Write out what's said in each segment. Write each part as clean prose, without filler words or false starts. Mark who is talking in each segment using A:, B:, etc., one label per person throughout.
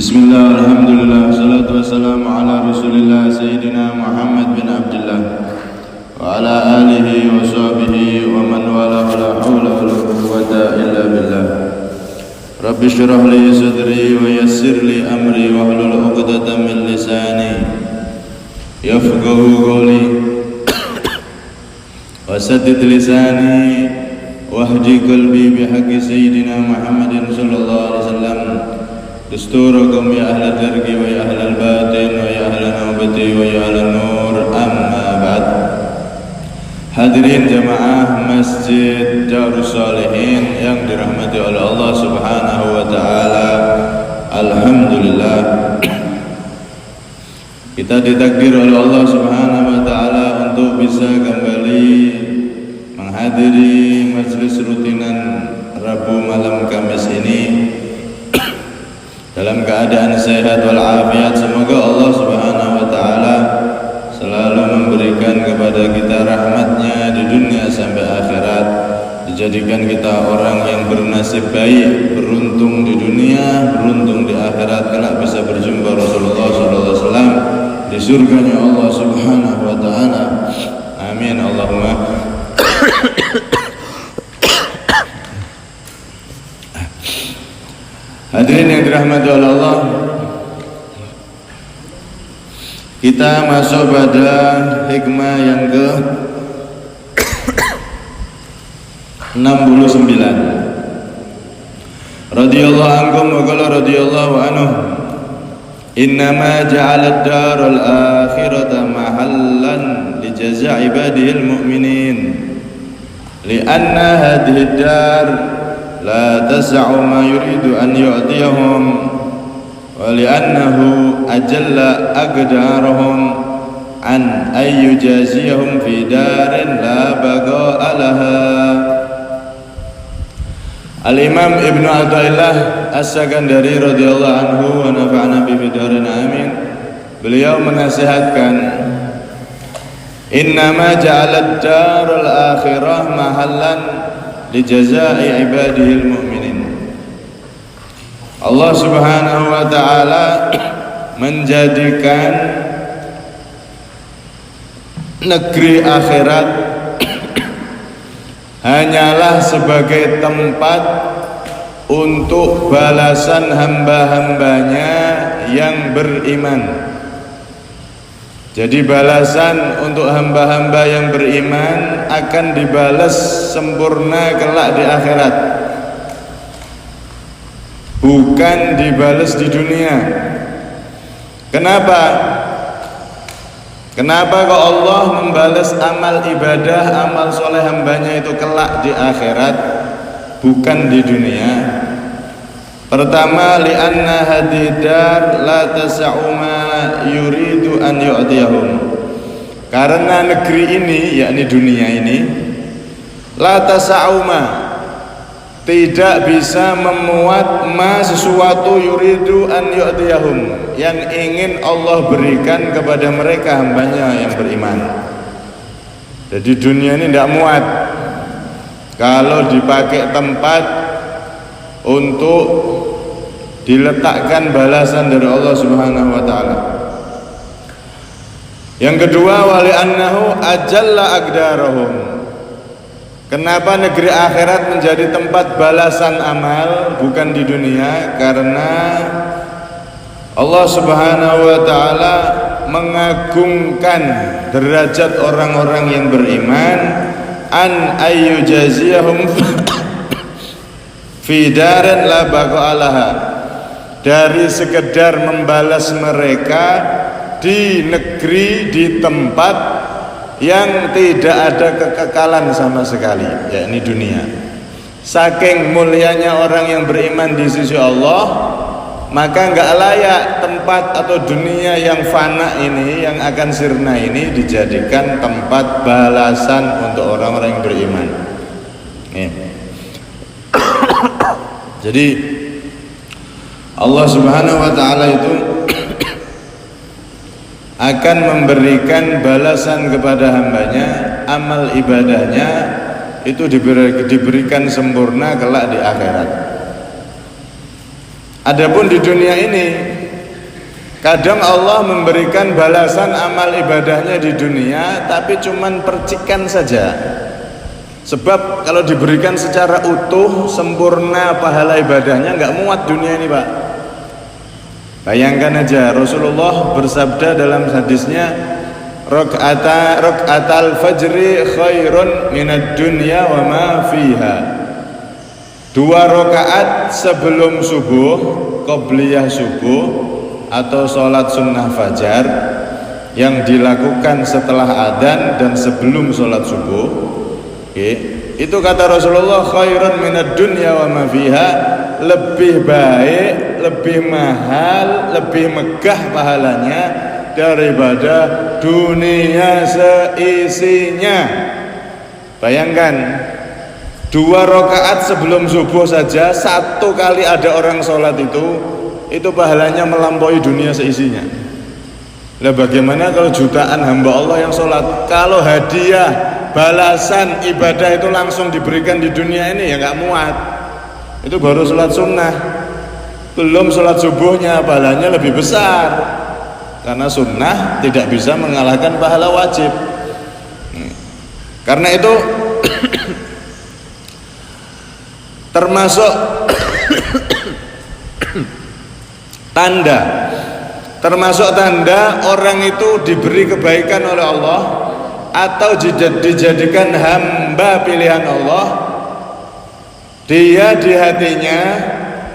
A: Bismillah, alhamdulillah, salatu wassalamu ala rasulillah Sayyidina Muhammad bin Abdullah wa ala alihi wa sahbihi wa man wala la hawla wa la quwwata illa billah. Rabbi syrah li sadri wa yassir li amri wa hlul 'uqdatam min lisani yafqahu qawli wa saddid lisani wahdi qalbi bihaqqi Sayyidina Muhammadin sallallahu alaihi wasallam. Dusturakum ya ahla dargi wa ya ahla batin wa ya ahla nawbati wa ya ahla nur, amma ba'd. Hadirin jamaah Masjid Darus Salihin yang dirahmati oleh Allah Subhanahu wa taala. Alhamdulillah, kita ditakdir oleh Allah Subhanahu wa taala untuk bisa kembali menghadiri majelis rutinan Rabu malam Kamis ini dalam keadaan sehat walafiat. Semoga Allah Subhanahu wa taala selalu memberikan kepada kita rahmatnya di dunia sampai akhirat, dijadikan kita orang yang bernasib baik, beruntung di dunia, beruntung di akhirat, kelak bisa berjumpa Rasulullah sallallahu alaihi wasallam di surganya Allah Subhanahu wa taala. Amin Allahumma. Hadirin yang dirahmati oleh Allah, kita masuk pada hikmah yang ke 69. Radhiyallahu ankum wa qala radhiyallahu anhu, innama ja'ala ad-darul akhirata mahallan li jazaa'i ibadihil mu'minin li'anna hadhihi ad-dar la tas'u ma yuridu an yu'tiyahum wa li'annahu ajalla aqdarahum an ay yujaziyahum fi darin la baqa'a laha. Al-Imam Ibnu Athaillah As-Sakandari radhiyallahu anhu wa nafa'ana bi darin amin, beliau menasihatkan, innama ja'ala ad-darul akhirah mahallan li jazaa'i ibadihil mu'minin. Allah Subhanahu wa taala menjadikan negeri akhirat hanyalah sebagai tempat untuk balasan hamba-hambanya yang beriman. Jadi balasan untuk hamba-hamba yang beriman akan dibalas sempurna kelak di akhirat, bukan dibalas di dunia. Kenapa? Kenapa kok Allah membalas amal ibadah, amal soleh hambanya itu kelak di akhirat, bukan di dunia? Pertama, li'anna hadidar la tas'u ma yuridu an yu'tiyahum. Karena negeri ini, yakni dunia ini, la tas'u ma, tidak bisa memuat ma sesuatu yuridu an yu'tiyahum, yang ingin Allah berikan kepada mereka hambanya yang beriman. Jadi dunia ini tidak muat kalau dipakai tempat untuk diletakkan balasan dari Allah Subhanahu wa taala. Yang kedua, wali annahu ajalla aqdarahum. Kenapa negeri akhirat menjadi tempat balasan amal bukan di dunia? Karena Allah Subhanahu wa taala mengagungkan derajat orang-orang yang beriman, an ayyujaziyahum fi darin la baqa'a laha, dari sekedar membalas mereka di negeri, di tempat yang tidak ada kekekalan sama sekali, yakni dunia. Saking mulianya orang yang beriman di sisi Allah, maka enggak layak tempat atau dunia yang fana ini, yang akan sirna ini, dijadikan tempat balasan untuk orang-orang yang beriman. Jadi Allah Subhanahu wa taala itu akan memberikan balasan kepada hambanya, amal ibadahnya itu diberikan sempurna kelak di akhirat. Adapun di dunia ini Kadang Allah memberikan balasan amal ibadahnya di dunia, tapi cuman percikan saja. Sebab kalau diberikan secara utuh, sempurna pahala ibadahnya nggak muat dunia ini, Pak. Bayangkan aja, Rasulullah bersabda dalam hadisnya, Rok'atal fajri khairun minad dunya wa ma fiha. 2 rakaat sebelum subuh, qobliyah subuh atau sholat sunnah fajar yang dilakukan setelah adzan dan sebelum sholat subuh, itu kata Rasulullah, khairun minad dunya wa ma fiha, lebih baik, lebih mahal, lebih megah pahalanya daripada dunia seisinya. Bayangkan, 2 rakaat sebelum subuh saja, 1 kali ada orang sholat itu pahalanya melampaui dunia seisinya. Lah bagaimana kalau jutaan hamba Allah yang sholat? Kalau hadiah, balasan ibadah itu langsung diberikan di dunia ini, ya nggak muat. Itu baru sholat sunnah, belum sholat subuhnya, pahalanya lebih besar. Karena sunnah tidak bisa mengalahkan pahala wajib. Karena itu termasuk tanda orang itu diberi kebaikan oleh Allah atau dijadikan hamba pilihan Allah. Dia di hatinya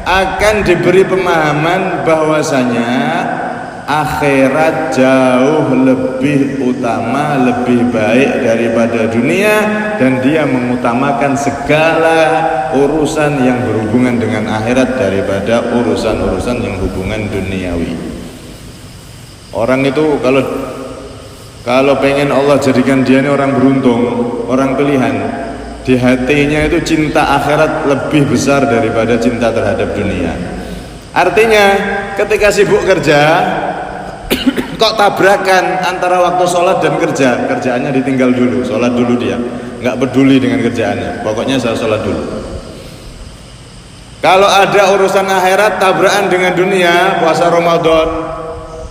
A: akan diberi pemahaman bahwasanya akhirat jauh lebih utama, lebih baik daripada dunia, dan dia mengutamakan segala urusan yang berhubungan dengan akhirat daripada urusan-urusan yang hubungan duniawi. Orang itu kalau pengen Allah jadikan dia ini orang beruntung, orang pilihan, di hatinya itu cinta akhirat lebih besar daripada cinta terhadap dunia. Artinya ketika sibuk kerja kok tabrakan antara waktu sholat dan kerjaannya ditinggal dulu, sholat dulu, dia nggak peduli dengan kerjaannya, pokoknya saya sholat dulu. Kalau ada urusan akhirat tabrakan dengan dunia, puasa Ramadan,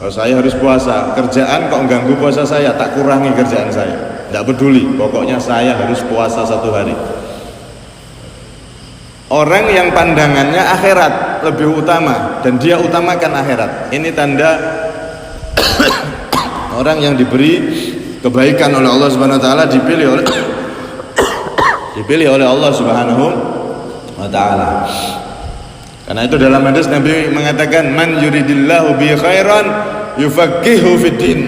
A: saya harus puasa, kerjaan kok ganggu puasa saya, tak kurangi kerjaan saya, nggak peduli, pokoknya saya harus puasa 1 hari. Orang yang pandangannya akhirat lebih utama dan dia utamakan akhirat, ini tanda orang yang diberi kebaikan oleh Allah Subhanahu wa taala, dipilih oleh Allah Subhanahu wa taala. Karena itu dalam hadis Nabi mengatakan, man yuridillahu bi khairan yufaqihu fid din.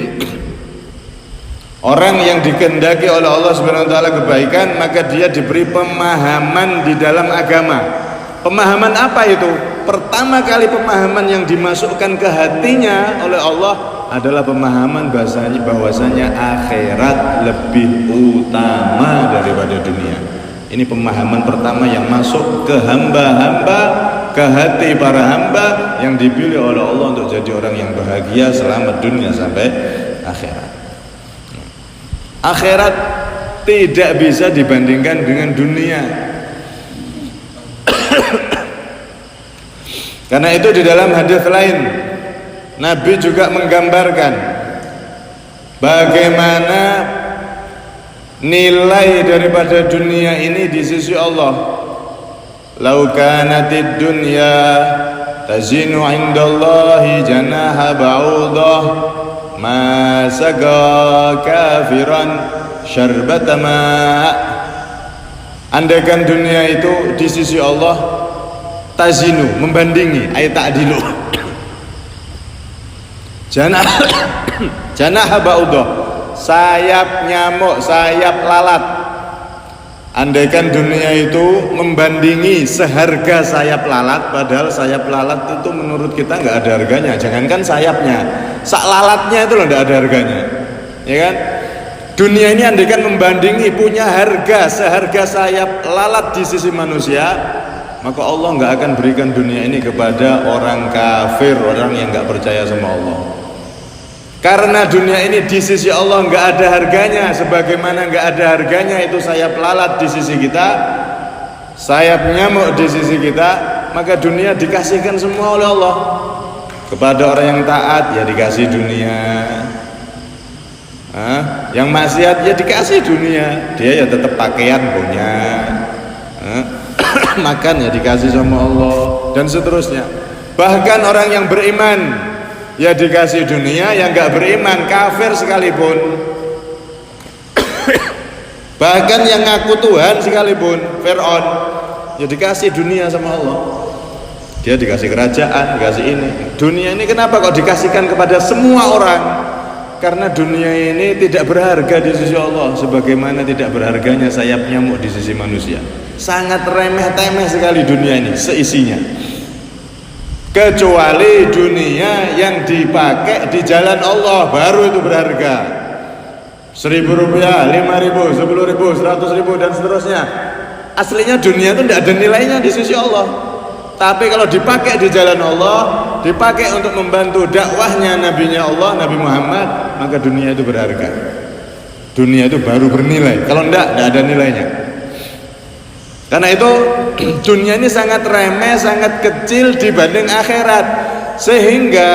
A: Orang yang dikehendaki oleh Allah Subhanahu wa taala kebaikan, maka dia diberi pemahaman di dalam agama. Pemahaman apa itu? Pertama kali pemahaman yang dimasukkan ke hatinya oleh Allah adalah pemahaman bahwasanya akhirat lebih utama daripada dunia. Ini pemahaman pertama yang masuk ke hamba-hamba, ke hati para hamba yang dipilih oleh Allah untuk jadi orang yang bahagia selamat dunia sampai akhirat. Akhirat tidak bisa dibandingkan dengan dunia. Karena itu di dalam hadis lain Nabi juga menggambarkan bagaimana nilai daripada dunia ini di sisi Allah. Lau kanatid dunya tazinu indallahi janaha ba'udah ma saqa kafiran syarbata ma'. Andaikan dunia itu di sisi Allah tazinu, membandingi, ayat ta'dilu, janah ba'udah, sayap nyamuk, sayap lalat. Andaikan dunia itu membandingi seharga sayap lalat, padahal sayap lalat itu menurut kita nggak ada harganya. Jangankan sayapnya, sak lalatnya itu loh nggak ada harganya, ya kan? Dunia ini andaikan membandingi punya harga seharga sayap lalat di sisi manusia, maka Allah nggak akan berikan dunia ini kepada orang kafir, orang yang nggak percaya sama Allah. Karena dunia ini di sisi Allah nggak ada harganya, sebagaimana nggak ada harganya itu sayap lalat di sisi kita, sayap nyamuk di sisi kita, maka dunia dikasihkan semua oleh Allah. Kepada orang yang taat ya dikasih dunia. Yang maksiat ya dikasih dunia. Dia ya tetap pakaian punya. Makan ya dikasih sama Allah dan seterusnya. Bahkan orang yang beriman ya dikasih dunia, yang nggak beriman kafir sekalipun, bahkan yang ngaku Tuhan sekalipun, Fir'aun ya dikasih dunia sama Allah. Dia dikasih kerajaan, dikasih ini. Dunia ini kenapa kok dikasihkan kepada semua orang? Karena dunia ini tidak berharga di sisi Allah, sebagaimana tidak berharganya sayap nyamuk di sisi manusia. Sangat remeh-temeh sekali dunia ini seisinya, kecuali dunia yang dipakai di jalan Allah, baru itu berharga. 1.000 rupiah, 5.000, 10.000, 100.000 dan seterusnya. Aslinya dunia itu tidak ada nilainya di sisi Allah. Tapi kalau dipakai di jalan Allah, dipakai untuk membantu dakwahnya nabinya Allah, Nabi Muhammad, maka dunia itu berharga. Dunia itu baru bernilai. Kalau tidak ada nilainya. Karena itu dunia ini sangat remeh, sangat kecil dibanding akhirat. Sehingga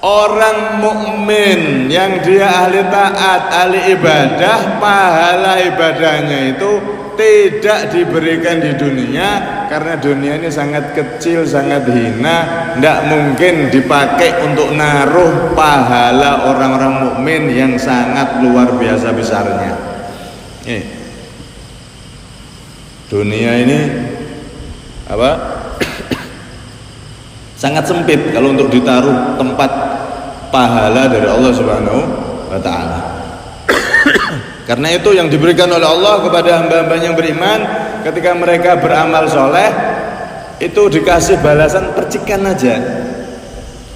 A: orang mukmin yang dia ahli taat, ahli ibadah, pahala ibadahnya itu tidak diberikan di dunia, karena dunia ini sangat kecil, sangat hina, tidak mungkin dipakai untuk naruh pahala orang-orang mukmin yang sangat luar biasa besarnya. Dunia ini apa? Sangat sempit kalau untuk ditaruh tempat pahala dari Allah Subhanahu wa taala. Karena itu yang diberikan oleh Allah kepada hamba-hamba yang beriman, ketika mereka beramal soleh, itu dikasih balasan percikan aja,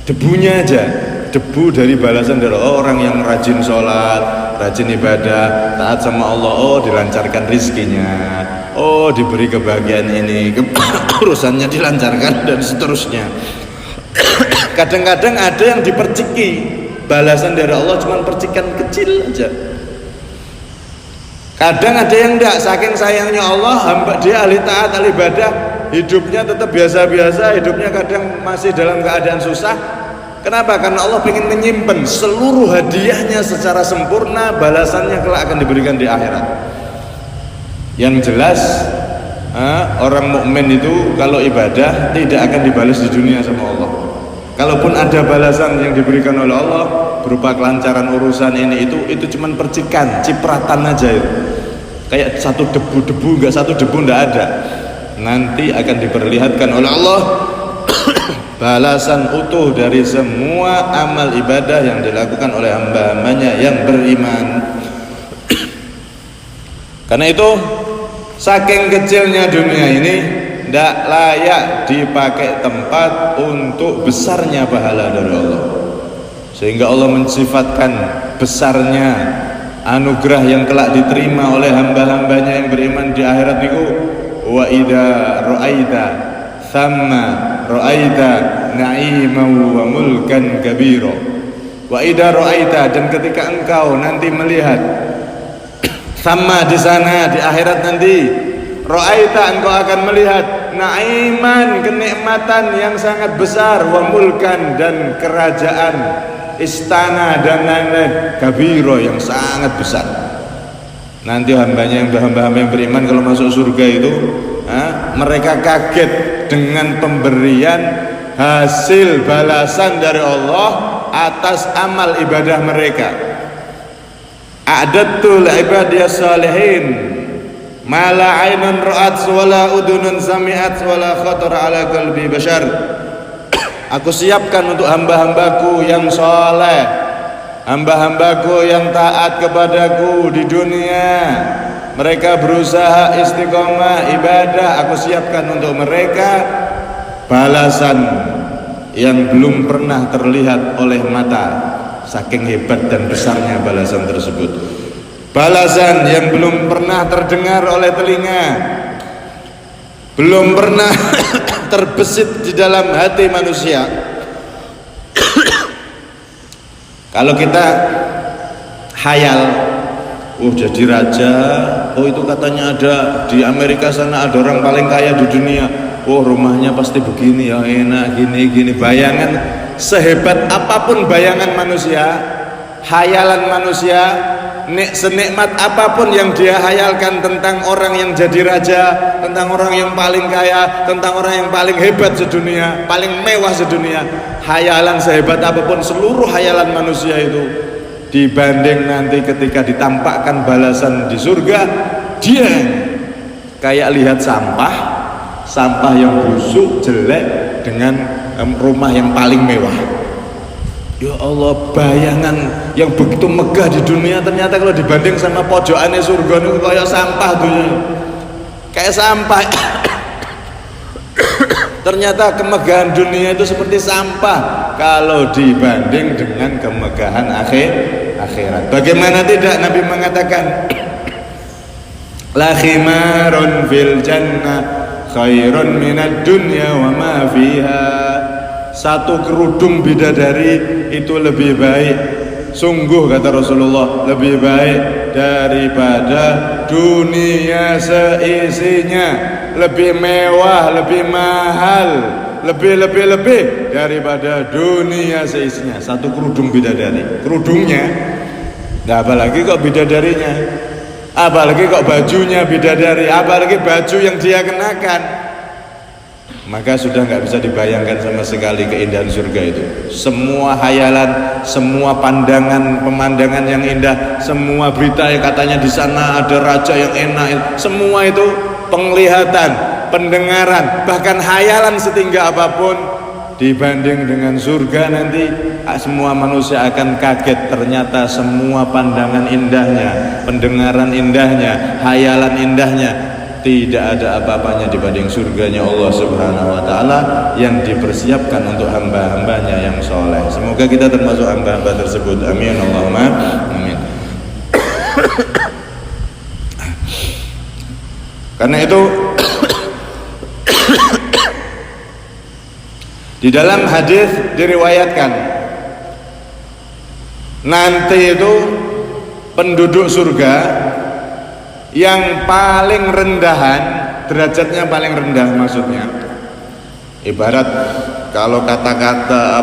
A: debunya aja, debu dari balasan dari Allah. Orang yang rajin sholat, rajin ibadah, taat sama Allah, oh dilancarkan rizkinya, oh diberi kebahagiaan ini, urusannya dilancarkan dan seterusnya. Kadang-kadang ada yang diperciki balasan dari Allah cuma percikan kecil aja. Kadang ada yang enggak, saking sayangnya Allah, hamba dia ahli taat, ahli ibadah, hidupnya tetap biasa-biasa, hidupnya kadang masih dalam keadaan susah. Kenapa? Karena Allah ingin menyimpan seluruh hadiahnya secara sempurna, balasannya kelak akan diberikan di akhirat. Yang jelas orang mukmin itu kalau ibadah tidak akan dibalas di dunia sama Allah. Kalaupun ada balasan yang diberikan oleh Allah berupa kelancaran urusan ini itu cuman percikan, cipratan aja itu. Kayak satu debu-debu, enggak satu debu enggak ada. Nanti akan diperlihatkan oleh Allah balasan utuh dari semua amal ibadah yang dilakukan oleh hamba-hambanya yang beriman. Karena itu saking kecilnya dunia ini tidak layak dipakai tempat untuk besarnya pahala dari Allah. Sehingga Allah mensifatkan besarnya anugerah yang kelak diterima oleh hamba-hambanya yang beriman di akhirat niku, wa idza ra'aita thamma ra'aita na'iman wa mulkan kabira. Wa idza ra'aita, dan ketika engkau nanti melihat sama di sana di akhirat nanti, ra'aita, engkau akan melihat na'iman, kenikmatan yang sangat besar, wa mulkan, dan kerajaan, istana dan lain-lain, kabiro, yang sangat besar. Nanti hambanya hamba-hamba yang beriman kalau masuk surga itu mereka kaget dengan pemberian hasil balasan dari Allah atas amal ibadah mereka. A'dadtu li'ibadiyas salihin ma la 'ainun ra'at wa la udhunun sami'at wa la khatara 'ala qalbi bashar. Aku siapkan untuk hamba-hambaku yang soleh, hamba-hambaku yang taat kepadaku di dunia. Mereka berusaha istiqomah ibadah, aku siapkan untuk mereka balasan yang belum pernah terlihat oleh mata, saking hebat dan besarnya balasan tersebut. Balasan yang belum pernah terdengar oleh telinga, belum pernah terbesit di dalam hati manusia. Kalau kita hayal, jadi raja, itu katanya ada di Amerika sana ada orang paling kaya di dunia, oh rumahnya pasti begini ya, enak gini. Bayangan sehebat apapun bayangan manusia, hayalan manusia, senikmat apapun yang dia hayalkan tentang orang yang jadi raja, tentang orang yang paling kaya, tentang orang yang paling hebat sedunia, paling mewah sedunia, hayalan sehebat apapun, seluruh hayalan manusia itu dibanding nanti ketika ditampakkan balasan di surga, dia kayak lihat sampah yang busuk, jelek dengan rumah yang paling mewah. Ya Allah, bayangan yang begitu megah di dunia ternyata kalau dibanding sama pojokannya surga itu kayak sampah tuh. Kayak sampah. Ternyata kemegahan dunia itu seperti sampah kalau dibanding dengan kemegahan akhirat. Bagaimana tidak Nabi mengatakan la khimarun fil jannah khairun minad dunya wa ma fiha. Satu kerudung bidadari itu lebih baik, sungguh kata Rasulullah, lebih baik daripada dunia seisinya, lebih mewah, lebih mahal, lebih daripada dunia seisinya. Satu kerudung bidadari, kerudungnya, nah apalagi kok bidadarinya, apalagi kok bajunya bidadari, apalagi baju yang dia kenakan. Maka sudah nggak bisa dibayangkan sama sekali keindahan surga itu. Semua hayalan, semua pemandangan yang indah, semua berita yang katanya di sana ada raja yang enak, semua itu penglihatan, pendengaran, bahkan hayalan setinggi apapun dibanding dengan surga nanti, semua manusia akan kaget. Ternyata semua pandangan indahnya, pendengaran indahnya, hayalan indahnya tidak ada apa-apanya dibanding surganya Allah Subhanahu wa ta'ala yang dipersiapkan untuk hamba-hambanya yang soleh. Semoga kita termasuk hamba-hamba tersebut. Amin Allahumma amin. Karena itu di dalam hadis diriwayatkan nanti itu penduduk surga yang paling rendahan, derajatnya paling rendah, maksudnya ibarat kalau kata-kata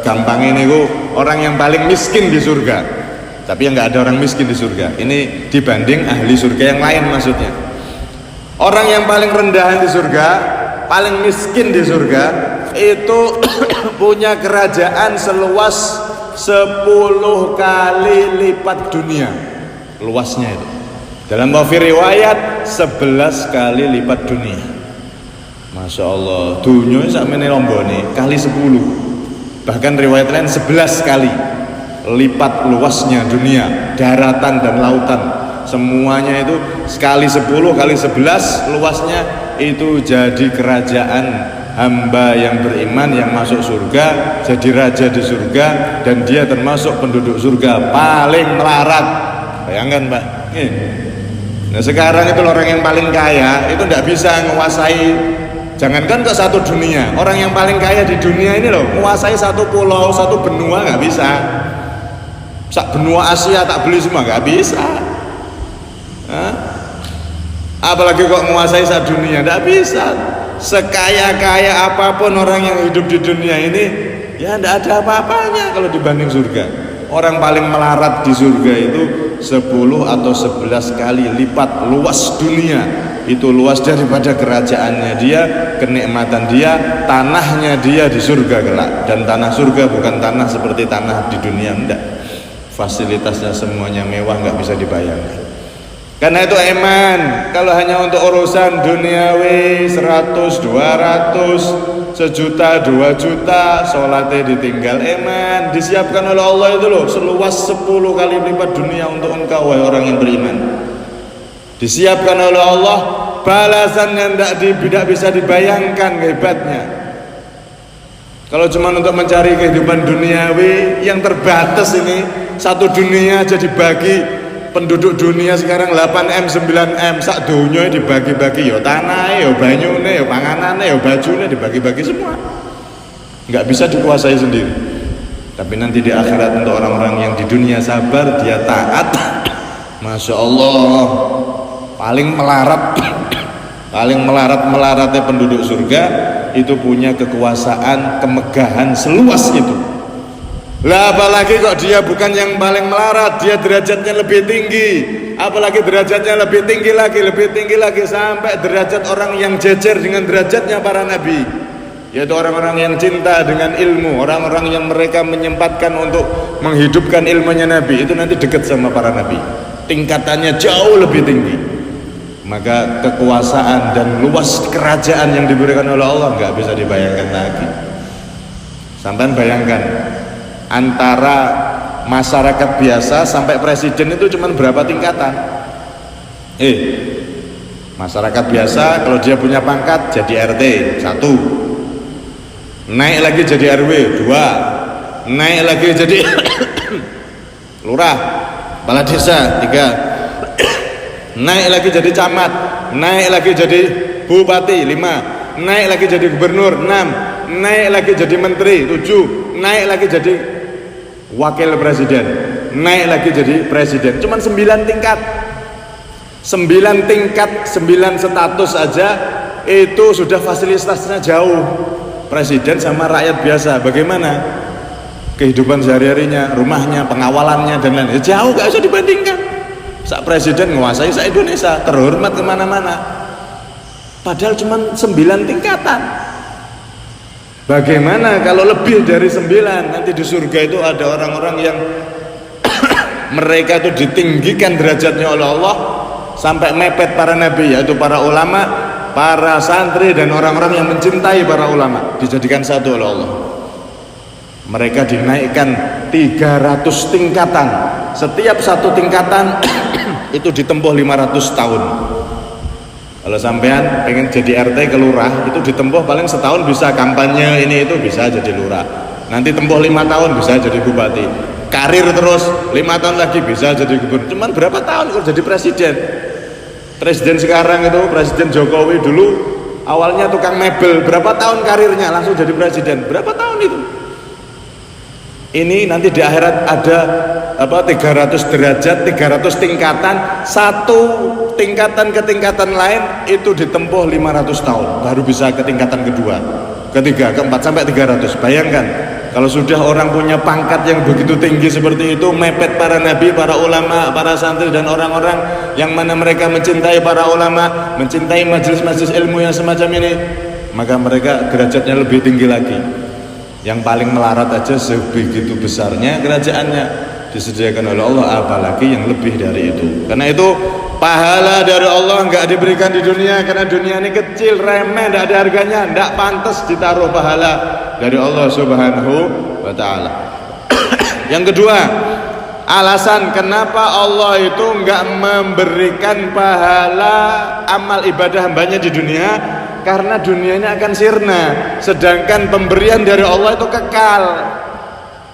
A: gampang ini orang yang paling miskin di surga, tapi yang nggak ada orang miskin di surga. Ini dibanding ahli surga yang lain maksudnya. Orang yang paling rendahan di surga, paling miskin di surga itu punya kerajaan seluas 10 kali lipat dunia. Luasnya itu dalam riwayat 11 kali lipat dunia. Masya Allah, dunia sampai lombone kali 10, bahkan riwayat lain 11 kali lipat luasnya dunia, daratan dan lautan semuanya itu sekali 10 kali 11 luasnya. Itu jadi kerajaan hamba yang beriman yang masuk surga, jadi raja di surga, dan dia termasuk penduduk surga paling melarat. Bayangkan Pak, nah sekarang itu orang yang paling kaya itu tidak bisa menguasai, jangankan ke satu dunia, orang yang paling kaya di dunia ini loh menguasai satu pulau, satu benua nggak bisa. Sak benua Asia tak beli semua nggak bisa. Apalagi kok menguasai satu dunia, tidak bisa. Sekaya-kaya apapun orang yang hidup di dunia ini, ya tidak ada apa-apanya kalau dibanding surga. Orang paling melarat di surga itu 10 atau 11 kali lipat luas dunia. Itu luas daripada kerajaannya dia, kenikmatan dia, tanahnya dia di surga kelak. Dan tanah surga bukan tanah seperti tanah di dunia, enggak. Fasilitasnya semuanya mewah, nggak bisa dibayangkan. Karena itu eman, kalau hanya untuk urusan duniawi 100, 200, 1 juta, 2 juta, sholatnya ditinggal, eman. Disiapkan oleh Allah itu loh, seluas 10 kali lipat dunia untuk engkau wahai orang yang beriman. Disiapkan oleh Allah balasan yang tidak bisa dibayangkan hebatnya. Kalau cuma untuk mencari kehidupan duniawi yang terbatas ini, satu dunia aja dibagi. Penduduk dunia sekarang 8M, 9M, sak dunia dibagi-bagi, ya tanah, ya banyune, ya panganane, ya bajune dibagi-bagi semua. Nggak bisa dikuasai sendiri. Tapi nanti di akhirat untuk orang-orang yang di dunia sabar, dia taat, Masya Allah, paling melarat paling melarat-melaratnya penduduk surga itu punya kekuasaan, kemegahan seluas itu. Lah apalagi kok dia bukan yang paling melarat, dia derajatnya lebih tinggi, apalagi derajatnya lebih tinggi lagi sampai derajat orang yang jejer dengan derajatnya para nabi, yaitu orang-orang yang cinta dengan ilmu, orang-orang yang mereka menyempatkan untuk menghidupkan ilmunya nabi, itu nanti dekat sama para nabi, tingkatannya jauh lebih tinggi. Maka kekuasaan dan luas kerajaan yang diberikan oleh Allah nggak bisa dibayangkan lagi. Sampai bayangkan, antara masyarakat biasa sampai presiden itu cuma berapa tingkatan? Masyarakat biasa kalau dia punya pangkat jadi RT 1, naik lagi jadi RW 2, naik lagi jadi lurah, kepala desa 3, naik lagi jadi camat, naik lagi jadi bupati 5, naik lagi jadi gubernur 6, naik lagi jadi menteri 7, naik lagi jadi wakil presiden, naik lagi jadi presiden. Cuman 9 tingkat, 9 tingkat, 9 status aja itu sudah fasilitasnya jauh. Presiden sama rakyat biasa bagaimana kehidupan sehari-harinya, rumahnya, pengawalannya dan lain-lain, jauh gak usah dibandingkan. Sak presiden menguasai sak Indonesia, terhormat kemana-mana, padahal cuman 9 tingkatan. Bagaimana kalau lebih dari 9? Nanti di surga itu ada orang-orang yang mereka itu ditinggikan derajatnya oleh Allah sampai mepet para nabi, yaitu para ulama, para santri dan orang-orang yang mencintai para ulama, dijadikan satu oleh Allah. Mereka dinaikkan 300 tingkatan. Setiap satu tingkatan itu ditempuh 500 tahun. Kalau sampean pengen jadi RT ke lurah, itu ditempuh paling setahun bisa kampanye ini itu bisa jadi lurah. Nanti tempuh 5 tahun bisa jadi bupati. Karir terus 5 tahun lagi bisa jadi gubernur. Cuman berapa tahun kalau jadi presiden? Presiden sekarang itu, Presiden Jokowi dulu awalnya tukang mebel, berapa tahun karirnya langsung jadi presiden? Berapa tahun itu? Ini nanti di akhirat ada 300 derajat, 300 tingkatan, satu tingkatan ke tingkatan lain itu ditempuh 500 tahun baru bisa ke tingkatan kedua, ketiga, keempat sampai 300. Bayangkan kalau sudah orang punya pangkat yang begitu tinggi seperti itu, mepet para nabi, para ulama, para santri dan orang-orang yang mana mereka mencintai para ulama, mencintai majelis-majelis ilmu yang semacam ini, maka mereka derajatnya lebih tinggi lagi. Yang paling melarat aja sebegitu besarnya kerajaannya disediakan oleh Allah, apalagi yang lebih dari itu. Karena itu pahala dari Allah nggak diberikan di dunia, karena dunia ini kecil, remeh, tidak ada harganya, tidak pantas ditaruh pahala dari Allah Subhanahu wa ta'ala. Yang kedua, alasan kenapa Allah itu nggak memberikan pahala amal ibadah hambanya di dunia, karena dunia ini akan sirna, sedangkan pemberian dari Allah itu kekal.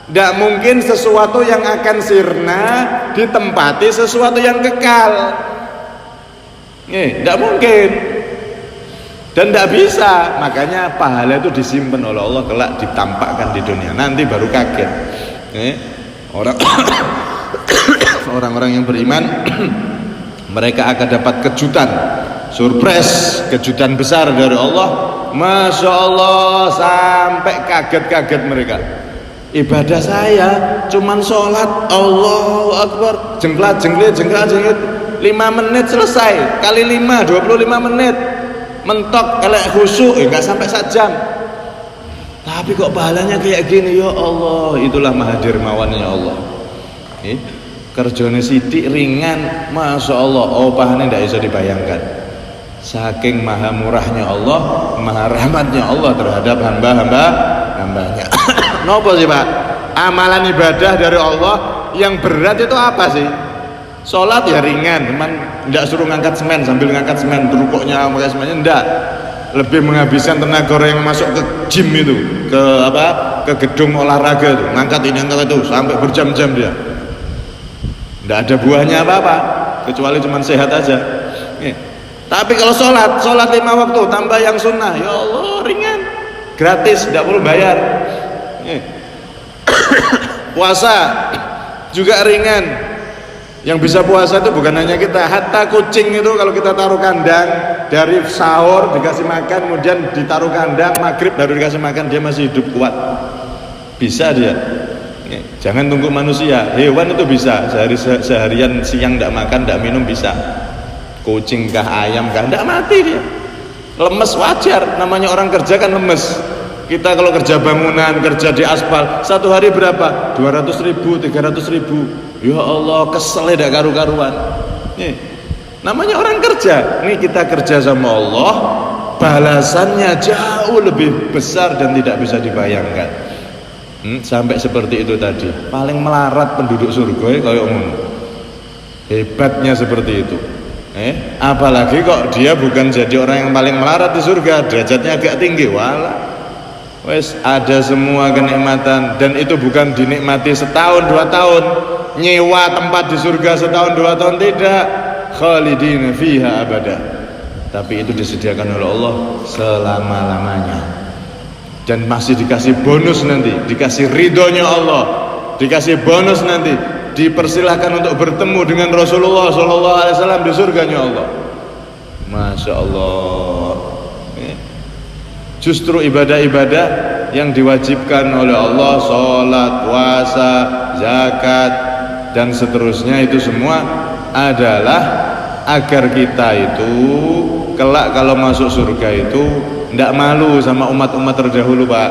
A: Tidak mungkin sesuatu yang akan sirna ditempati sesuatu yang kekal. Tidak mungkin dan tidak bisa. Makanya pahala itu disimpan oleh Allah, kelak ditampakkan di dunia, nanti baru kaget. Orang-orang yang beriman mereka akan dapat kejutan, surprise, kejutan besar dari Allah. Masya Allah, sampai kaget-kaget mereka. Ibadah saya cuman sholat, Allahu Akbar, jengklat-jengklit 5 menit selesai, kali 5, 25 menit, mentok, elek khusyuk, gak sampai 1 jam. Tapi kok pahalanya kayak gini, ya Allah. Itulah maha dermawannya Allah. Kerjanya sidik ringan, Masya Allah, pahalanya tidak bisa dibayangkan. Saking maha murahnya Allah, maha rahmatnya Allah terhadap hamba-hambanya. Nopo sih Pak? Amalan ibadah dari Allah yang berat itu apa sih? Sholat ya ringan, cuman tidak suruh ngangkat semen sambil ngangkat semen, rukuknya pakai semennya enggak. Lebih menghabiskan tenaga orang yang masuk ke gym itu, ke gedung olahraga itu, ngangkat ini ngangkat itu sampai berjam-jam dia. Tidak ada buahnya apa-apa, kecuali cuman sehat aja. Tapi kalau sholat 5 waktu tambah yang sunnah, ya Allah ringan, gratis, tidak perlu bayar. Puasa juga ringan, Yang bisa puasa itu bukan hanya kita, hatta kucing itu kalau kita taruh kandang dari sahur dikasih makan, kemudian ditaruh kandang maghrib baru dikasih makan, dia masih hidup kuat. Bisa dia. Jangan tunggu manusia, hewan itu bisa seharian siang tidak makan, tidak minum bisa. Kucing kah, ayam kah, tidak mati dia. Lemes wajar, namanya orang kerja kan lemes. Kita kalau kerja bangunan, kerja di aspal, satu hari berapa? 200.000, 300.000. Ya Allah, kesel tidak karu-karuan. Nih, namanya orang kerja. Ini kita kerja sama Allah, balasannya jauh lebih besar dan tidak bisa dibayangkan. Sampai seperti itu tadi. Paling melarat penduduk surga kayak umum. Hebatnya seperti itu. Apalagi kok dia bukan jadi orang yang paling melarat di surga, derajatnya agak tinggi. Walah. Wes ada semua kenikmatan, dan itu bukan dinikmati setahun 2 tahun, nyewa tempat di surga setahun 2 tahun, tidak, khalidina fiha abada, tapi itu disediakan oleh Allah selama-lamanya, dan masih dikasih bonus nanti, dikasih ridhonya Allah, dikasih bonus nanti, dipersilahkan untuk bertemu dengan Rasulullah SAW di surganya Allah. Masya Allah. Justru ibadah-ibadah yang diwajibkan oleh Allah, sholat, puasa, zakat, dan seterusnya, itu semua adalah agar kita itu kelak kalau masuk surga itu tidak malu sama umat-umat terdahulu, Pak.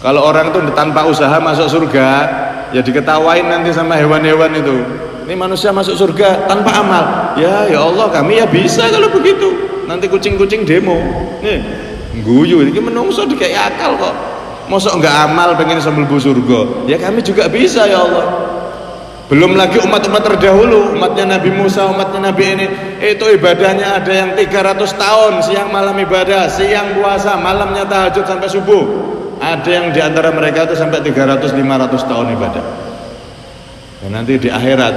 A: Kalau orang itu tanpa usaha masuk surga, ya diketawain nanti sama hewan-hewan itu. Ini manusia masuk surga tanpa amal. Ya Allah, kami ya bisa kalau begitu. Nanti kucing-kucing demo. Nih, guyu ini menungso dikai akal kok. Mosok enggak amal pengen mlebu surga. Ya kami juga bisa ya Allah. Belum lagi umat-umat terdahulu, umatnya Nabi Musa, umatnya Nabi ini, itu ibadahnya ada yang 300 tahun siang malam ibadah, siang puasa, malamnya tahajud sampai subuh. Ada yang diantara mereka itu sampai 300-500 tahun ibadah. Dan nanti di akhirat,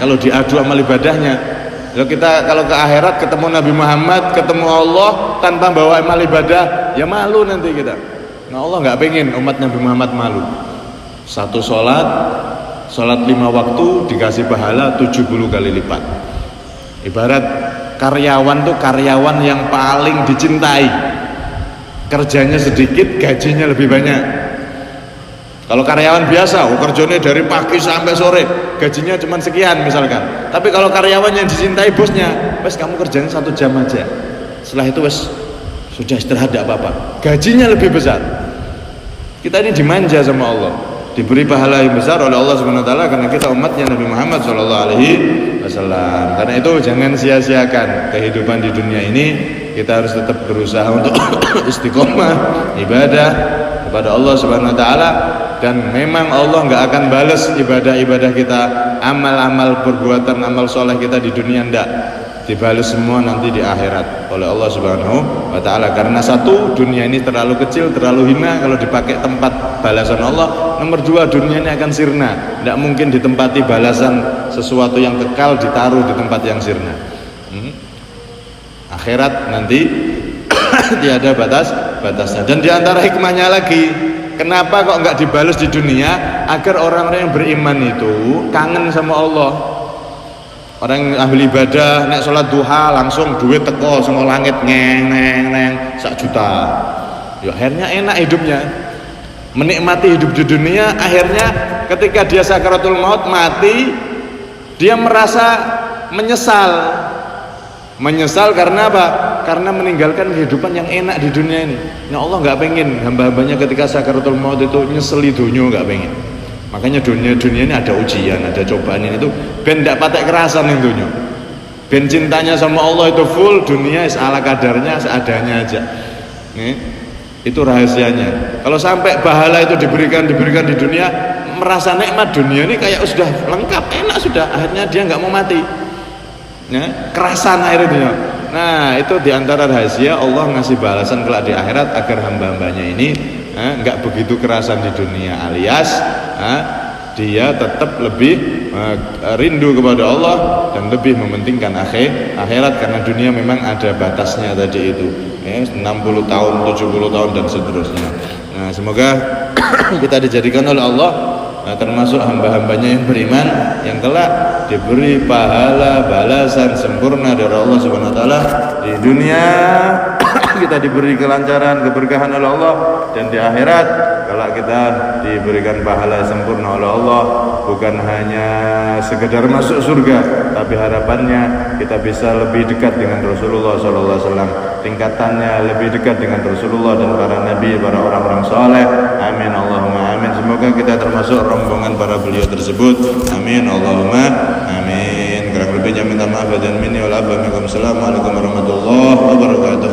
A: kalau diadu amal ibadahnya, kalau ke akhirat ketemu Nabi Muhammad, ketemu Allah tanpa bawa amal ibadah, ya malu nanti kita. Nah, Allah nggak pengen umat Nabi Muhammad malu. Satu sholat 5 waktu dikasih pahala 70 kali lipat. Ibarat karyawan tuh karyawan yang paling dicintai, kerjanya sedikit, gajinya lebih banyak. Kalau karyawan biasa, kerjanya dari pagi sampai sore, gajinya cuma sekian misalkan. Tapi kalau karyawan yang dicintai bosnya, wes kamu kerjanya 1 jam aja, setelah itu wes sudah istirahat, tidak apa-apa, gajinya lebih besar. Kita ini dimanja sama Allah, diberi pahala yang besar oleh Allah Subhanahu Wa Taala karena kita umatnya Nabi Muhammad SAW. Karena itu jangan sia-siakan kehidupan di dunia ini. Kita harus tetap berusaha untuk istiqomah ibadah kepada Allah Subhanahu Wa Taala. Dan memang Allah nggak akan balas ibadah-ibadah kita, amal-amal perbuatan, amal soleh kita di dunia, ndak dibalas semua nanti di akhirat oleh Allah Subhanahu Wa Taala. Karena satu, dunia ini terlalu kecil, terlalu hina kalau dipakai tempat balasan Allah. Nomor 2, dunia ini akan sirna, tidak mungkin ditempati balasan sesuatu yang kekal ditaruh di tempat yang sirna. Akhirat nanti tiada batasnya. Dan diantara hikmahnya lagi, kenapa kok nggak dibalas di dunia? Agar orang-orang yang beriman itu kangen sama Allah. Orang yang ahli ibadah, nek sholat duha langsung duit teko sama langit neng 1 juta. Ya akhirnya enak hidupnya, menikmati hidup di dunia. Akhirnya ketika dia sakaratul maut, mati, dia merasa menyesal karena apa? Karena meninggalkan kehidupan yang enak di dunia ini. Nah, Allah nggak pengen hamba-hambanya ketika sakaratul maut itu nyeseli dunia, nggak pengen. Makanya dunia ini ada ujian, ada cobaan ini, itu ben ndak patek kerasan yang dunia. Ben cintanya sama Allah itu full, dunia ala kadarnya, seadanya aja. Nih, itu rahasianya. Kalau sampai pahala itu diberikan di dunia, merasa nikmat dunia ini kayak sudah lengkap, enak sudah, akhirnya dia nggak mau mati. Ya, kerasan akhirnya. Nah, itu diantara rahasia Allah ngasih balasan kelak di akhirat agar hamba-hambanya ini nggak begitu kerasan di dunia, alias dia tetap lebih rindu kepada Allah dan lebih mementingkan akhirat, karena dunia memang ada batasnya tadi itu, 60 tahun, 70 tahun dan seterusnya. Nah, semoga kita dijadikan oleh Allah Nah, termasuk hamba-hambanya yang beriman yang kelak diberi pahala balasan sempurna dari Allah Subhanahu wa taala di dunia. Kita diberi kelancaran, keberkahan oleh Allah, dan di akhirat kalau kita diberikan pahala sempurna oleh Allah, bukan hanya sekedar masuk surga, tapi harapannya kita bisa lebih dekat dengan Rasulullah SAW, tingkatannya lebih dekat dengan Rasulullah dan para nabi, para orang-orang saleh. Amin Allahumma amin. Semoga kita termasuk rombongan para beliau tersebut. Amin Allahumma amin. Kurang lebihnya minta maaf dan minni wal afa minkum. Assalamualaikum warahmatullahi wabarakatuh.